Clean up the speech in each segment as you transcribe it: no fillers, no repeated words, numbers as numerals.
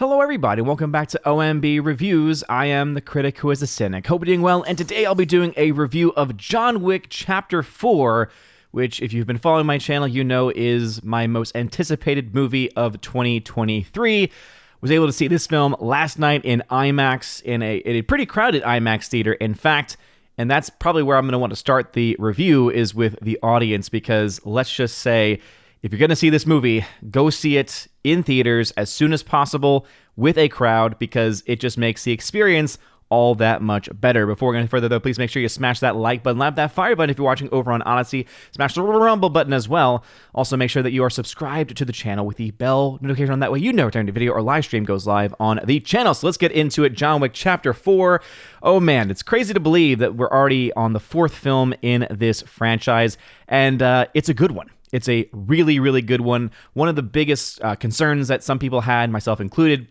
Hello everybody, welcome back to OMB Reviews. I am the critic who is a cynic. Hope you're doing well, and today I'll be doing a review of John Wick Chapter 4, which, if you've been following my channel, you know is my most anticipated movie of 2023. Was able to see this film last night in IMAX, in a pretty crowded IMAX theater, in fact, and that's probably where I'm going to want to start the review, is with the audience, because let's just say, if you're going to see this movie, go see it in theaters as soon as possible with a crowd, because it just makes the experience all that much better. Before we go any further, though, please make sure you smash that like button, slap that fire button if you're watching over on Odyssey, smash the rumble button as well. Also, make sure that you are subscribed to the channel with the bell notification on. That way you know every time the video or live stream goes live on the channel. So let's get into it. John Wick Chapter 4. Oh man, it's crazy to believe that we're already on the fourth film in this franchise, and it's a good one. It's a really, really good one. One of the biggest concerns that some people had, myself included,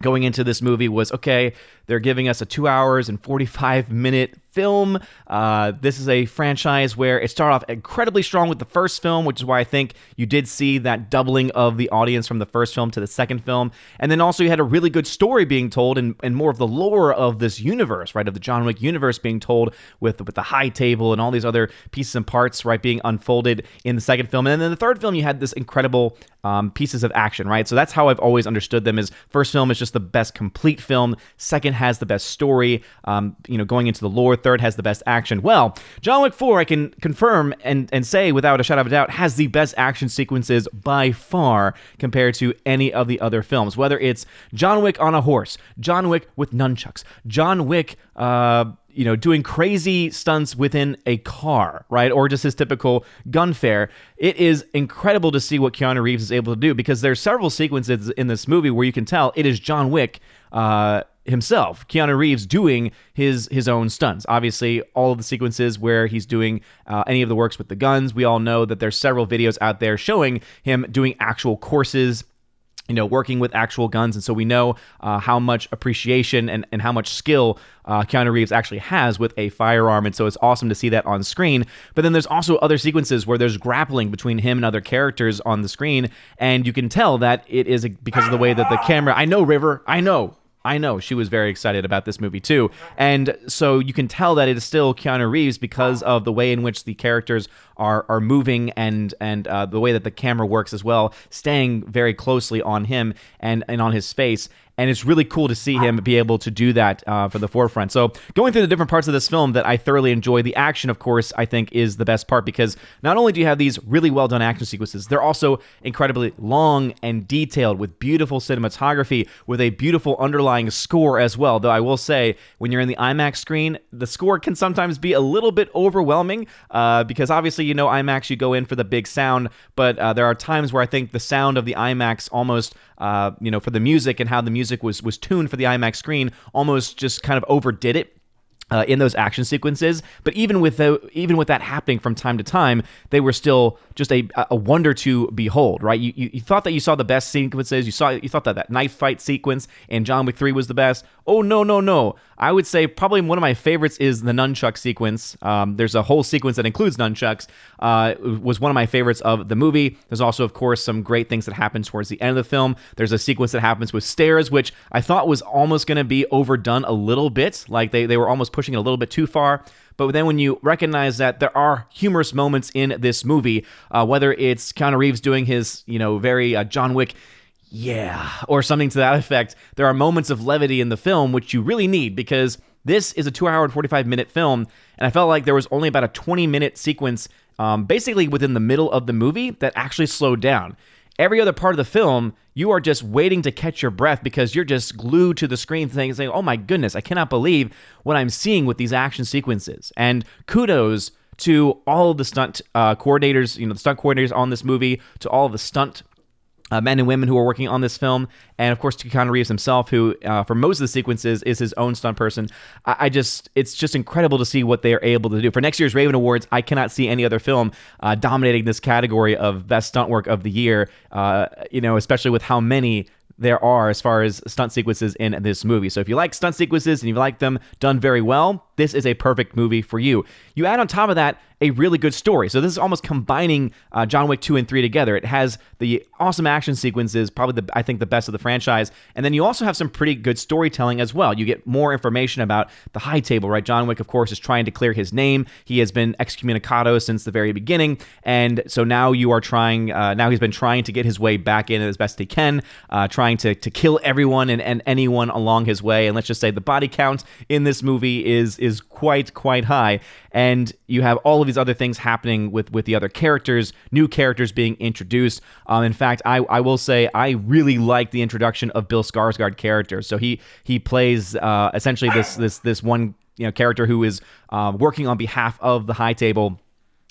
going into this movie was, okay, they're giving us a 2 hours and 45-minute film. This is a franchise where it started off incredibly strong with the first film, which is why I think you did see that doubling of the audience from the first film to the second film. And then also you had a really good story being told, and more of the lore of this universe, right, of the John Wick universe being told with the high table and all these other pieces and parts, right, being unfolded in the second film. And then in the third film, you had this incredible pieces of action, right? So that's how I've always understood them, is first film is just the best complete film, second has the best story, going into the lore, third has the best action. Well, John Wick 4, I can confirm and say without a shadow of a doubt, has the best action sequences by far compared to any of the other films. Whether it's John Wick on a horse, John Wick with nunchucks, John Wick doing crazy stunts within a car, right? Or just his typical gunfare. It is incredible to see what Keanu Reeves is able to do, because there's several sequences in this movie where you can tell it is John Wick himself, Keanu Reeves, doing his own stunts. Obviously, all of the sequences where he's doing any of the works with the guns, we all know that there's several videos out there showing him doing actual courses, working with actual guns. And so we know how much appreciation and how much skill Keanu Reeves actually has with a firearm. And so it's awesome to see that on screen. But then there's also other sequences where there's grappling between him and other characters on the screen. And you can tell that it is because of the way that the camera... I know, River. I know. She was very excited about this movie too. And so you can tell that it is still Keanu Reeves because of the way in which the characters are moving and the way that the camera works as well, staying very closely on him and on his face. And it's really cool to see him be able to do that for the forefront. So going through the different parts of this film that I thoroughly enjoy, the action, of course, I think is the best part, because not only do you have these really well-done action sequences, they're also incredibly long and detailed with beautiful cinematography, with a beautiful underlying score as well. Though I will say, when you're in the IMAX screen, the score can sometimes be a little bit overwhelming because obviously, IMAX, you go in for the big sound, but there are times where I think the sound of the IMAX almost, for the music and how the music was tuned for the IMAX screen, almost just kind of overdid it in those action sequences. But even with that happening from time to time, they were still just a wonder to behold, right? You thought that you saw the best sequences. You thought that knife fight sequence in John Wick 3 was the best. Oh, no. I would say probably one of my favorites is the nunchuck sequence. There's a whole sequence that includes nunchucks. It was one of my favorites of the movie. There's also, of course, some great things that happen towards the end of the film. There's a sequence that happens with stairs, which I thought was almost going to be overdone a little bit. Like they were almost pushing it a little bit too far. But then when you recognize that there are humorous moments in this movie, whether it's Keanu Reeves doing his, very John Wick, yeah, or something to that effect, there are moments of levity in the film, which you really need, because this is a 2 hour and 45-minute film, and I felt like there was only about a 20-minute sequence basically within the middle of the movie that actually slowed down. Every other part of the film, you are just waiting to catch your breath because you're just glued to the screen saying, oh my goodness, I cannot believe what I'm seeing with these action sequences. And kudos to all of the stunt coordinators, the stunt coordinators on this movie, to all of the stunt men and women who are working on this film, and of course to Keanu Reeves himself, who for most of the sequences is his own stunt person. It's just incredible to see what they are able to do. For next year's Raven Awards, I cannot see any other film dominating this category of best stunt work of the year, especially with how many there are as far as stunt sequences in this movie. So if you like stunt sequences and you like them done very well, this is a perfect movie for you. You add on top of that a really good story. So this is almost combining John Wick 2 and 3 together. It has the awesome action sequences, probably I think the best of the franchise, and then you also have some pretty good storytelling as well. You get more information about the high table, right? John Wick, of course, is trying to clear his name. He has been excommunicado since the very beginning, and so now now he's been trying to get his way back in as best he can, trying to kill everyone and anyone along his way. And let's just say the body count in this movie is quite high, and you have all of these other things happening with the other characters, new characters being introduced. In fact, I will say I really like the introduction of Bill Skarsgård character. So he plays essentially this one character who is working on behalf of the high table.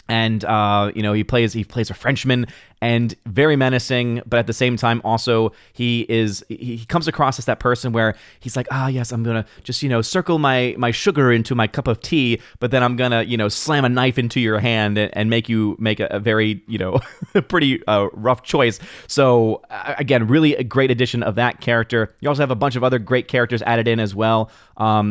And he plays a Frenchman, and very menacing, but at the same time also he comes across as that person where he's like, yes, I'm gonna just circle my sugar into my cup of tea, but then I'm gonna slam a knife into your hand and make you make a very pretty rough choice. So again, really a great addition of that character. You also have a bunch of other great characters added in as well.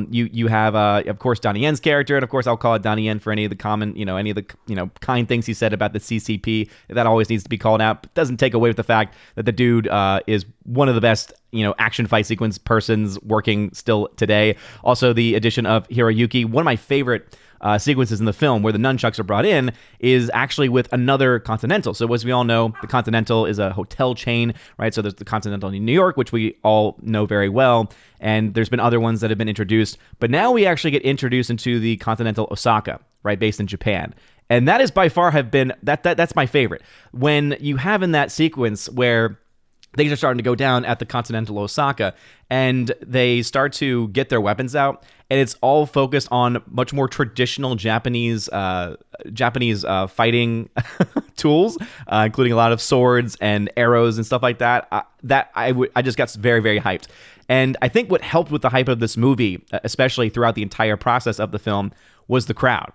You have of course Donnie Yen's character, and of course I'll call it Donnie Yen for any of the common any of the kind things he said about the CCP. That always needs to be called out, but doesn't take away with the fact that the dude is one of the best action fight sequence persons working still today. Also, the addition of Hiroyuki, one of my favorite sequences in the film where the nunchucks are brought in, is actually with another Continental. So as we all know, the Continental is a hotel chain, right? So there's the Continental in New York, which we all know very well, and there's been other ones that have been introduced, but now we actually get introduced into the Continental Osaka, right, based in Japan. And that is by far that's my favorite. When you have in that sequence where things are starting to go down at the Continental Osaka, and they start to get their weapons out, and it's all focused on much more traditional Japanese fighting tools, including a lot of swords and arrows and stuff like that. I just got very, very hyped. And I think what helped with the hype of this movie, especially throughout the entire process of the film, was the crowd.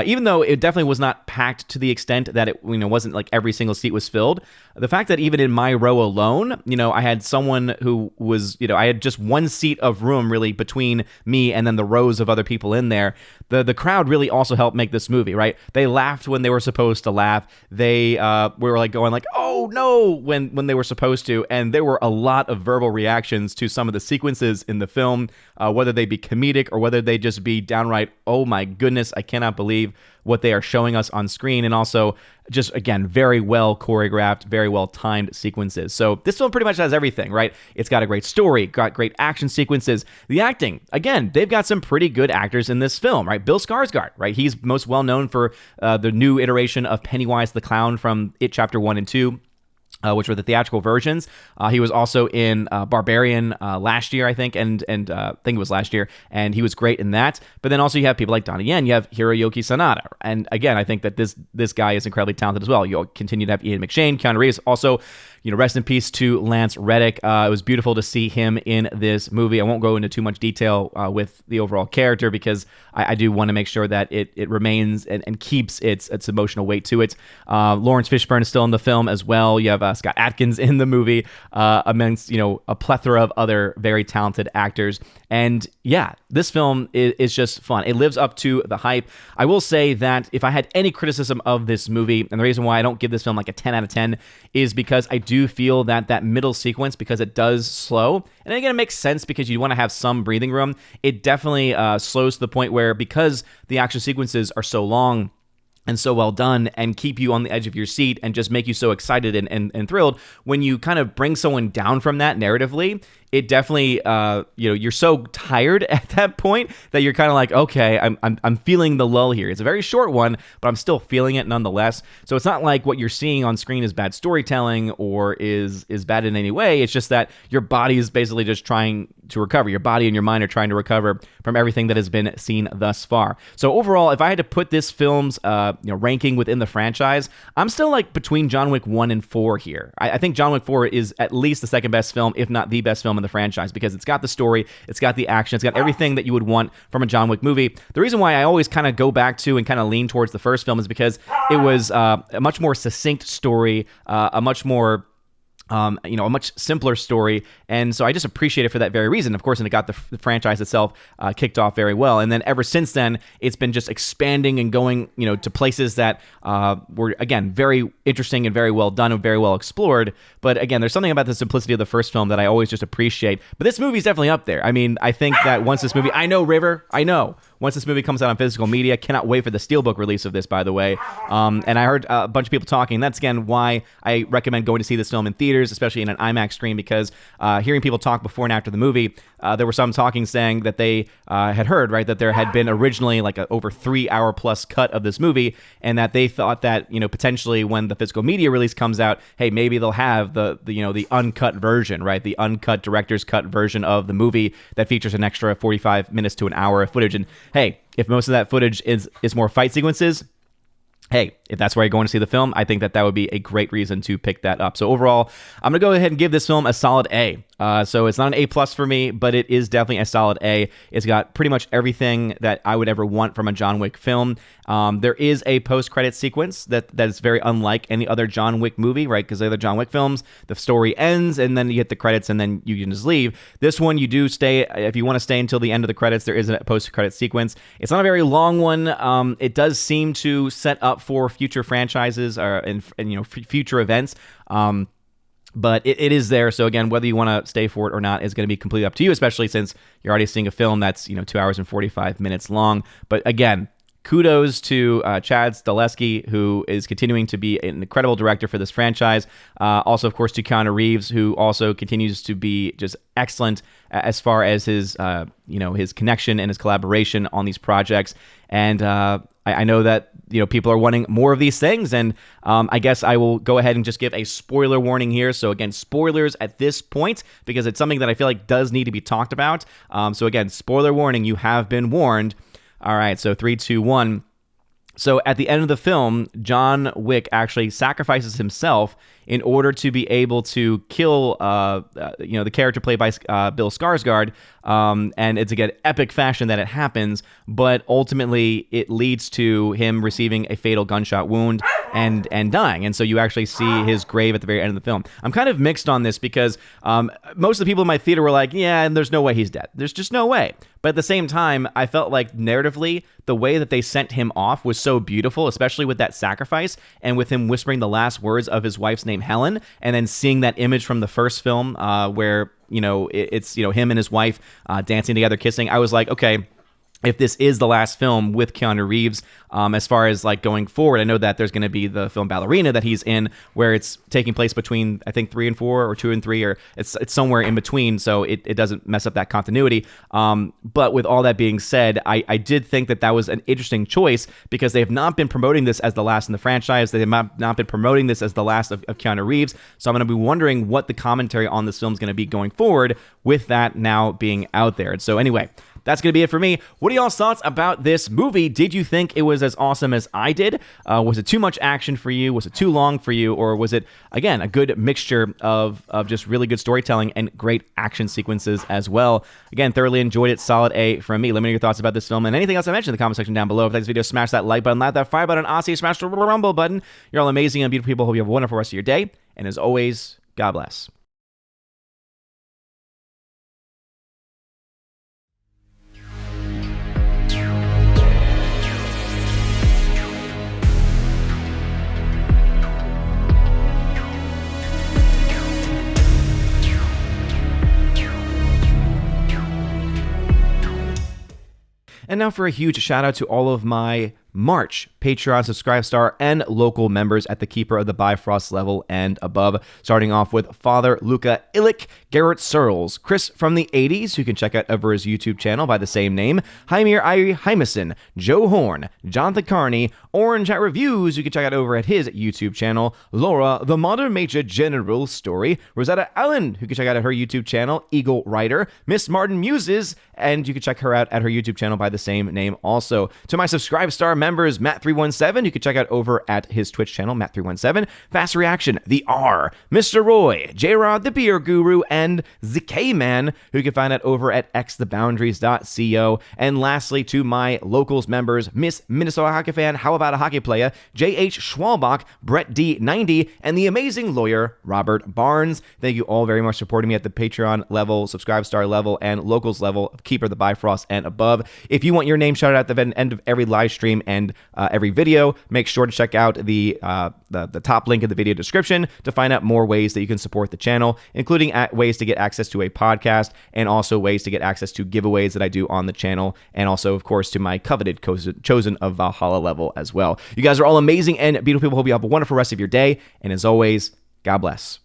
Even though it definitely was not packed to the extent that it wasn't like every single seat was filled, the fact that even in my row alone, I had someone who was, I had just one seat of room really between me and then the rows of other people in there. The crowd really also helped make this movie, right? They laughed when they were supposed to laugh. They were like going like, oh no, when they were supposed to. And there were a lot of verbal reactions to some of the sequences in the film, whether they be comedic or whether they just be downright, oh my goodness, I cannot believe what they are showing us on screen. And also just, again, very well choreographed, very well timed sequences. So this film pretty much has everything, right? It's got a great story, got great action sequences. The acting, again, they've got some pretty good actors in this film, right? Bill Skarsgård, right? He's most well known for the new iteration of Pennywise the Clown from It Chapter 1 and 2. Which were the theatrical versions. He was also in Barbarian last year, I think, and I think it was last year, and he was great in that. But then also you have people like Donnie Yen, you have Hiroyuki Sanada, and again, I think that this guy is incredibly talented as well. You'll continue to have Ian McShane, Keanu Reeves, also. Rest in peace to Lance Reddick. It was beautiful to see him in this movie. I won't go into too much detail with the overall character because I do want to make sure that it remains and keeps its emotional weight to it. Lawrence Fishburne is still in the film as well. You have Scott Adkins in the movie, amongst a plethora of other very talented actors. And yeah, this film is just fun. It lives up to the hype. I will say that if I had any criticism of this movie, and the reason why I don't give this film like a 10 out of 10 is because I do feel that middle sequence, because it does slow, and again, it makes sense because you want to have some breathing room. It definitely slows to the point where, because the action sequences are so long and so well done and keep you on the edge of your seat and just make you so excited and thrilled, when you kind of bring someone down from that narratively, it definitely, you're so tired at that point that you're kind of like, okay, I'm feeling the lull here. It's a very short one, but I'm still feeling it nonetheless. So it's not like what you're seeing on screen is bad storytelling or is bad in any way. It's just that your body is basically just trying to recover. Your body and your mind are trying to recover from everything that has been seen thus far. So overall, if I had to put this film's ranking within the franchise, I'm still like between John Wick 1 and 4 here. I think John Wick 4 is at least the second best film, if not the best film in the franchise, because it's got the story, it's got the action, it's got everything that you would want from a John Wick movie. The reason why I always kind of go back to and kind of lean towards the first film is because it was a much more succinct story, a much more a much simpler story. And so I just appreciate it for that very reason, of course, and it got the franchise itself kicked off very well. And then ever since then, it's been just expanding and going, to places that were, again, very interesting and very well done and very well explored. But again, there's something about the simplicity of the first film that I always just appreciate. But this movie's definitely up there. I mean, I think that once this movie, once this movie comes out on physical media, cannot wait for the Steelbook release of this, by the way. And I heard a bunch of people talking. That's, again, why I recommend going to see this film in theaters, especially in an IMAX screen, because hearing people talk before and after the movie, there were some talking saying that they had heard, right, that there had been originally like a over 3-hour plus cut of this movie, and that they thought that, potentially when the physical media release comes out, hey, maybe they'll have the uncut version, right, the uncut director's cut version of the movie that features an extra 45 minutes to an hour of footage. And hey, if most of that footage is more fight sequences, hey, if that's where you're going to see the film, I think that would be a great reason to pick that up. So overall, I'm going to go ahead and give this film a solid A. So it's not an A+ for me, but it is definitely a solid A. It's got pretty much everything that I would ever want from a John Wick film. There is a post-credit sequence that is very unlike any other John Wick movie, right? Because the other John Wick films, the story ends, and then you get the credits, and then you can just leave. This one, you do stay. If you want to stay until the end of the credits, there is a post-credit sequence. It's not a very long one. It does seem to set up for future franchises and future events. But it is there. So again, whether you want to stay for it or not is going to be completely up to you, especially since you're already seeing a film that's 2 hours and 45 minutes long. But again, kudos to Chad Stahelski, who is continuing to be an incredible director for this franchise. Also, of course, to Keanu Reeves, who also continues to be just excellent as far as his his connection and his collaboration on these projects. And I know that people are wanting more of these things, and I guess I will go ahead and just give a spoiler warning here. So again, spoilers at this point, because it's something that I feel like does need to be talked about. So again, spoiler warning, you have been warned. All right, so 3, 2, 1. So at the end of the film, John Wick actually sacrifices himself in order to be able to kill, the character played by Bill Skarsgård, and it's again epic fashion that it happens. But ultimately, it leads to him receiving a fatal gunshot wound and dying. And so you actually see his grave at the very end of the film. I'm kind of mixed on this because most of the people in my theater were like, "Yeah, and there's no way he's dead. There's just no way." But at the same time, I felt like narratively, the way that they sent him off was so beautiful, especially with that sacrifice and with him whispering the last words of his wife's name, Helen, and then seeing that image from the first film where, it's him and his wife dancing together, kissing. I was like, okay, if this is the last film with Keanu Reeves, as far as like going forward, I know that there's going to be the film Ballerina that he's in, where it's taking place between, I think, 3 and 4 or 2 and 3, or it's somewhere in between, so it doesn't mess up that continuity. But with all that being said, I did think that was an interesting choice, because they have not been promoting this as the last in the franchise. They have not been promoting this as the last of Keanu Reeves. So I'm going to be wondering what the commentary on this film is going to be going forward with that now being out there. And so anyway, that's going to be it for me. What are y'all's thoughts about this movie? Did you think it was as awesome as I did? Was it too much action for you? Was it too long for you? Or was it, again, a good mixture of just really good storytelling and great action sequences as well? Again, thoroughly enjoyed it. Solid A from me. Let me know your thoughts about this film and anything else I mentioned in the comment section down below. If you like this video, smash that like button, like that fire button, Aussie, smash the rumble button. You're all amazing and beautiful people. Hope you have a wonderful rest of your day. And as always, God bless. And now for a huge shout out to all of my March Patreon Subscribe Star and local members at the Keeper of the Bifrost level and above. Starting off with Father Luca Illich, Garrett Searles, Chris from the 80s, who can check out over his YouTube channel by the same name, Jaimir Irie Hymason, Joe Horn, Jonathan Carney, Orange at Reviews, who can check out over at his YouTube channel, Laura, the Modern Major General Story, Rosetta Allen, who can check out at her YouTube channel, Eagle Rider, Miss Martin Muses, and you can check her out at her YouTube channel by the same name also. To my Subscribe Star members, Matt317, you can check out over at his Twitch channel, Matt317, Fast Reaction, The R, Mr. Roy, J-Rod, The Beer Guru, and ZK-Man, who you can find out over at xtheboundaries.co. And lastly, to my locals members, Miss Minnesota Hockey Fan, How About a Hockey Player, J.H. Schwalbach, Brett D90, and the amazing lawyer, Robert Barnes. Thank you all very much for supporting me at the Patreon level, Subscribe Star level, and locals level of Keeper the Bifrost and above. If you want your name shouted out at the end of every live stream and every video, make sure to check out the top link in the video description to find out more ways that you can support the channel, including ways to get access to a podcast and also ways to get access to giveaways that I do on the channel, and also, of course, to my coveted Chosen of Valhalla level as well. You guys are all amazing and beautiful people. Hope you have a wonderful rest of your day, and as always, God bless.